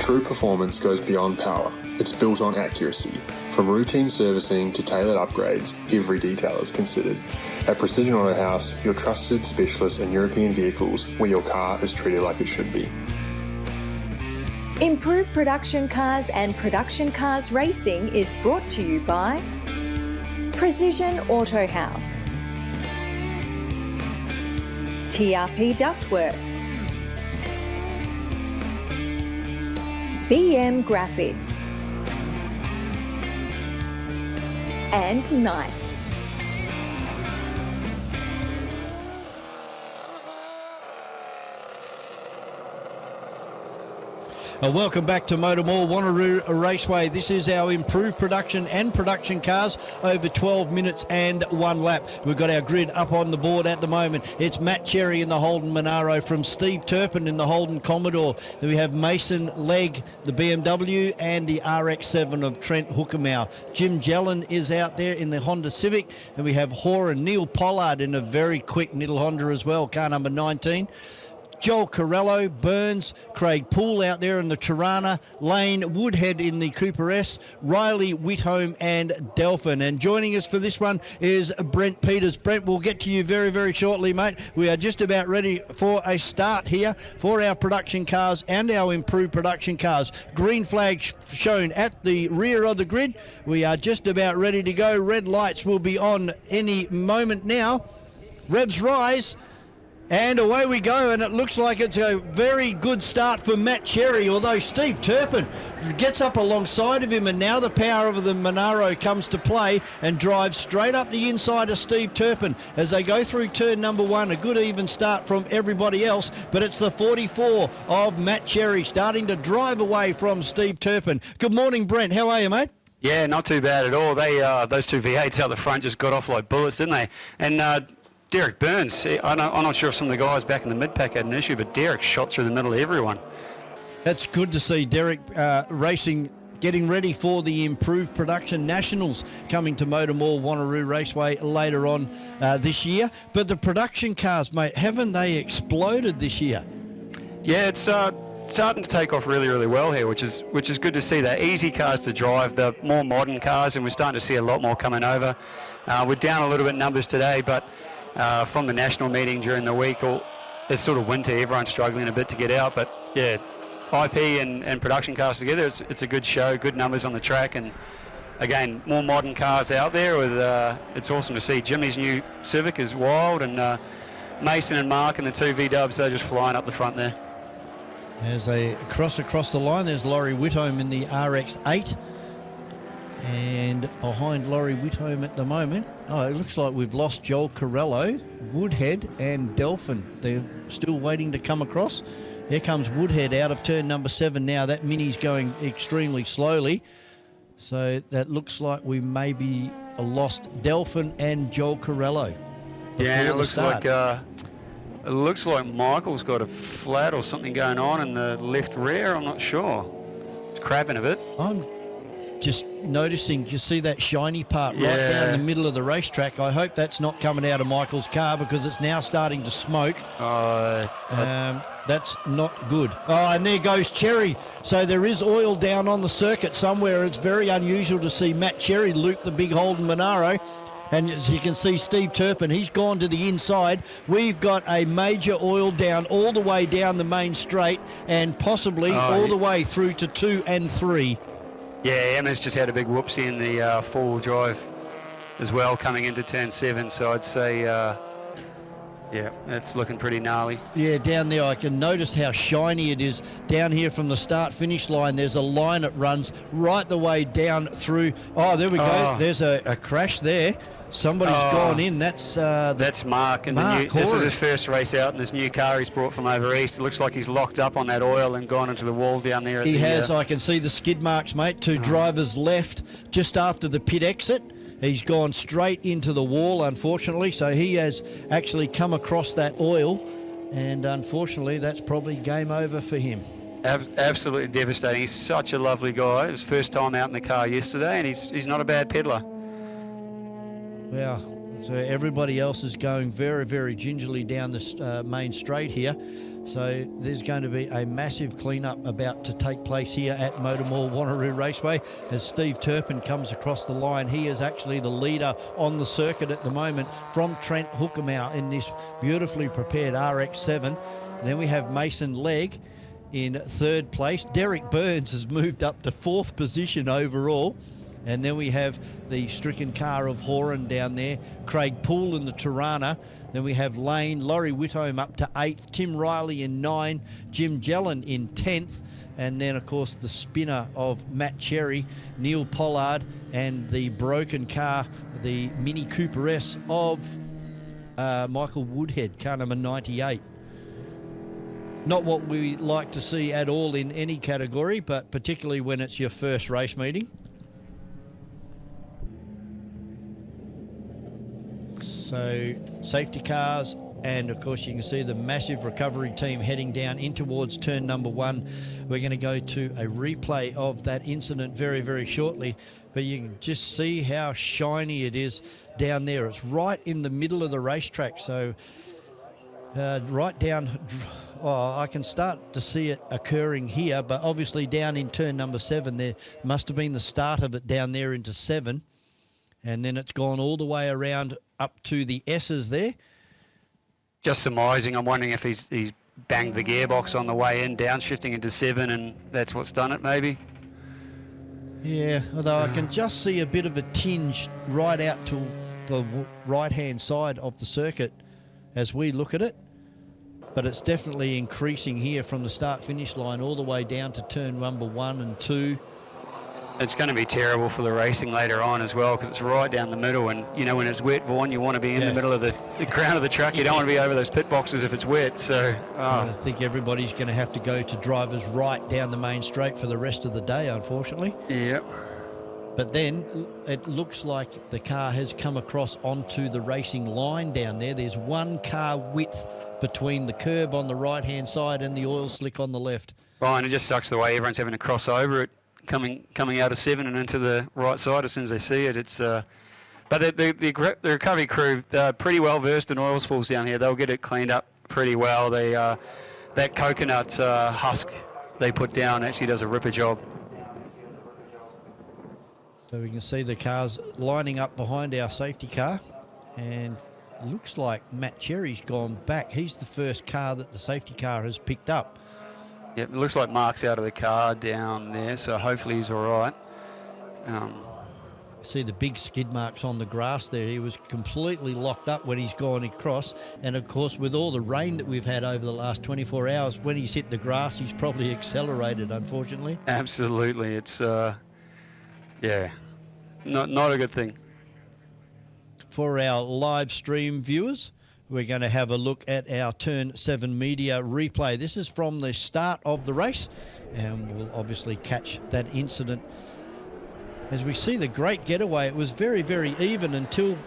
True performance goes beyond power. It's built on accuracy. From routine servicing to tailored upgrades, every detail is considered. At Precision Auto House, your trusted specialist in European vehicles, where your car is treated like it should be. Improved Production Cars and Production Cars Racing is brought to you by Precision Auto House, TRP Ductwork, BM Graphics, and Knight. Welcome back to Motormall, Wanneroo Raceway. This is our improved production and production cars over 12 minutes and 1 lap. We've got our grid up on the board at the moment. It's Matt Cherry in the Holden Monaro from Steve Turpin in the Holden Commodore. Then we have Mason Legg, the BMW, and the RX-7 of Trent Hookermau. Jim Jellin is out there in the Honda Civic, and we have Horan, Neil Pollard in a very quick little Honda as well, car number 19. Joel Corello, Burns, Craig Poole out there in the Tirana, Lane Woodhead in the Cooper S, Riley Whitholm and Delphin. And joining us for this one is Brent Peters. Brent, we'll get to you very, very shortly, mate. We are just about ready for a start here for our production cars and our improved production cars. Green flag shown at the rear of the grid. We are just about ready to go. Red lights will be on any moment now. Revs rise. And away we go, and it looks like it's a very good start for Matt Cherry, although Steve Turpin gets up alongside of him, and now the power of the Monaro comes to play and drives straight up the inside of Steve Turpin as they go through turn number 1. A good even start from everybody else, but it's the 44 of Matt Cherry starting to drive away from Steve Turpin. Good morning, Brent. How are you, mate? Yeah, not too bad at all. They those two V8s out the front just got off like bullets, didn't they? And Derek Burns, I'm not sure if some of the guys back in the mid-pack had an issue, but Derek shot through the middle of everyone. That's good to see Derek racing, getting ready for the improved production nationals coming to Motormall Wanneroo Raceway later on this year. But the production cars, mate, haven't they exploded this year? Yeah, it's starting to take off really, really well here, which is good to see. They're easy cars to drive, the more modern cars, and we're starting to see a lot more coming over. We're down a little bit in numbers today, but from the national meeting during the week, it's sort of winter, everyone's struggling a bit to get out, but yeah, IP and production cars together, it's a good show, good numbers on the track, and again, more modern cars out there. It's awesome to see. Jimmy's new Civic is wild, and Mason and Mark and the two V-dubs, they're just flying up the front there. As they cross across the line, there's Laurie Whitholm in the RX-8. And behind Laurie Whitholm at the moment, it looks like we've lost Joel Corello, Woodhead and Delphin. They're still waiting to come across. Here comes Woodhead out of turn number 7 now. That Mini's going extremely slowly. So that looks like we maybe lost Delphin and Joel Corello. Yeah, and it looks like Michael's got a flat or something going on in the left rear. I'm not sure. It's crapping a bit. I'm just noticing, you see that shiny part right down the middle of the racetrack. I hope that's not coming out of Michael's car because it's now starting to smoke. That's not good. And there goes Cherry. So there is oil down on the circuit somewhere. It's very unusual to see Matt Cherry loop the big Holden Monaro. And as you can see, Steve Turpin, he's gone to the inside. We've got a major oil down all the way down the main straight and possibly all the way through to 2 and 3. Yeah, Emma's just had a big whoopsie in the four-wheel drive as well coming into turn 7, so I'd say, it's looking pretty gnarly. Yeah, down there I can notice how shiny it is. Down here from the start-finish line, there's a line that runs right the way down through. Oh, there we go. There's a crash there. Somebody's gone in. That's Mark. And this is his first race out in this new car he's brought from over east. It looks like he's locked up on that oil and gone into the wall down there. I can see the skid marks, mate. Two drivers left just after the pit exit. He's gone straight into the wall, unfortunately. So he has actually come across that oil. And unfortunately, that's probably game over for him. Absolutely devastating. He's such a lovely guy. His first time out in the car yesterday, and he's not a bad peddler. Wow. So everybody else is going very, very gingerly down this main straight here. So there's going to be a massive clean-up about to take place here at Motormall Wanneroo Raceway as Steve Turpin comes across the line. He is actually the leader on the circuit at the moment from Trent Hookamau in this beautifully prepared RX-7. Then we have Mason Legg in third place. Derek Burns has moved up to fourth position overall. And then we have the stricken car of Horan down there, Craig Poole in the Tirana. Then we have Lane, Laurie Whitholm up to 8th, Tim Riley in 9, Jim Jellin in 10th, and then, of course, the spinner of Matt Cherry, Neil Pollard, and the broken car, the Mini Cooper S of Michael Woodhead, car number 98. Not what we like to see at all in any category, but particularly when it's your first race meeting. So safety cars, and of course you can see the massive recovery team heading down in towards turn number 1. We're going to go to a replay of that incident very, very shortly, but you can just see how shiny it is down there. It's right in the middle of the racetrack, so right down, I can start to see it occurring here, but obviously down in turn number 7 there must have been the start of it down there into 7. And then it's gone all the way around up to the S's there. Just surmising, I'm wondering if he's banged the gearbox on the way in, downshifting into 7, and that's what's done it maybe. Yeah, although I can just see a bit of a tinge right out to the right-hand side of the circuit as we look at it. But it's definitely increasing here from the start-finish line all the way down to turn number 1 and 2. It's going to be terrible for the racing later on as well, because it's right down the middle, and you know when it's wet, Vaughan, you want to be in the middle of the crown of the track. You don't want to be over those pit boxes if it's wet. So I think everybody's going to have to go to drivers right down the main straight for the rest of the day, unfortunately. Yep. But then it looks like the car has come across onto the racing line down there. There's one car width between the curb on the right-hand side and the oil slick on the left. Oh, and it just sucks the way everyone's having to cross over it. Coming out of 7 and into the right side as soon as they see it. It's but the recovery crew, they're pretty well versed in oil spills down here. They'll get it cleaned up pretty well. They that coconut husk they put down actually does a ripper job. So we can see the cars lining up behind our safety car, and it looks like Matt Cherry's gone back. He's the first car that the safety car has picked up. Yep, it looks like Mark's out of the car down there, so hopefully he's all right. See the big skid marks on the grass there. He was completely locked up when he's gone across. And, of course, with all the rain that we've had over the last 24 hours, when he's hit the grass, he's probably accelerated, unfortunately. Absolutely. It's, not a good thing. For our live stream viewers, we're going to have a look at our Turn 7 media replay. This is from the start of the race, and we'll obviously catch that incident. As we see the great getaway, it was very, very even until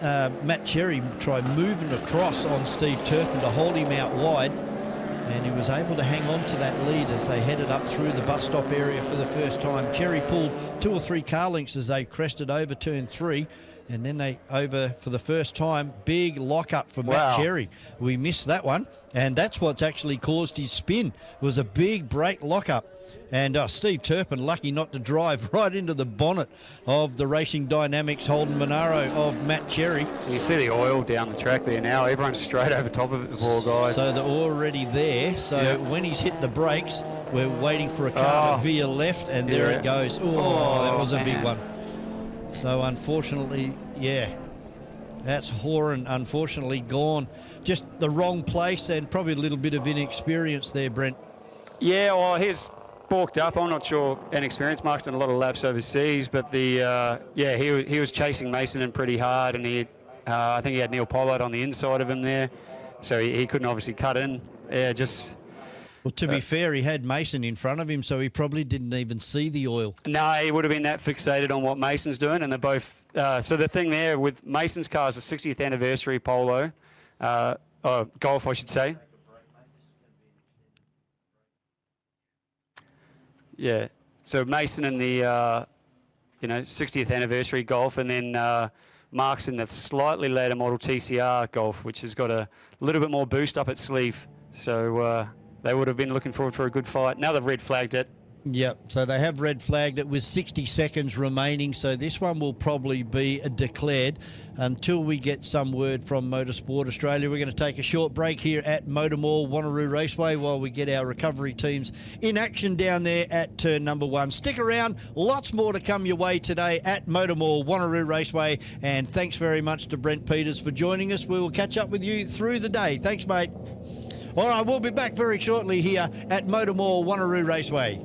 Matt Cherry tried moving across on Steve Turpin to hold him out wide, and he was able to hang on to that lead as they headed up through the bus stop area for the first time. Cherry pulled 2 or 3 car lengths as they crested over turn 3, and then they over for the first time. Big lock-up for Matt Cherry. We missed that one, and that's what's actually caused his spin, was a big brake lock-up. And Steve Turpin, lucky not to drive right into the bonnet of the Racing Dynamics Holden Monaro of Matt Cherry. You see the oil down the track there now. Everyone's straight over top of it, the poor guys. So they're already there. So when he's hit the brakes, we're waiting for a car to veer left, and there it goes. Oh, that was a big one. So unfortunately, that's Horan, unfortunately, gone. Just the wrong place, and probably a little bit of inexperience there, Brent. Yeah, well, he's balked up. I'm not sure. Inexperienced. Mark's done a lot of laps overseas, but he was chasing Mason in pretty hard, and I think he had Neil Pollard on the inside of him there, so he couldn't obviously cut in. Yeah, just. Well, to be fair, he had Mason in front of him, so he probably didn't even see the oil. No, he would have been that fixated on what Mason's doing, and they're both. So the thing there with Mason's car is a 60th anniversary polo, Golf, I should say. Yeah, so Mason in the 60th anniversary Golf, and then marks in the slightly later model TCR Golf, which has got a little bit more boost up its sleeve. So they would have been looking forward for a good fight. Now they've red flagged it. Yep, so they have red flagged it with 60 seconds remaining, so this one will probably be declared until we get some word from Motorsport Australia. We're going to take a short break here at Motormall Wanneroo Raceway while we get our recovery teams in action down there at turn number 1. Stick around, lots more to come your way today at Motormall Wanneroo Raceway, and thanks very much to Brent Peters for joining us. We will catch up with you through the day. Thanks, mate. All right, we'll be back very shortly here at Motormall Wanneroo Raceway.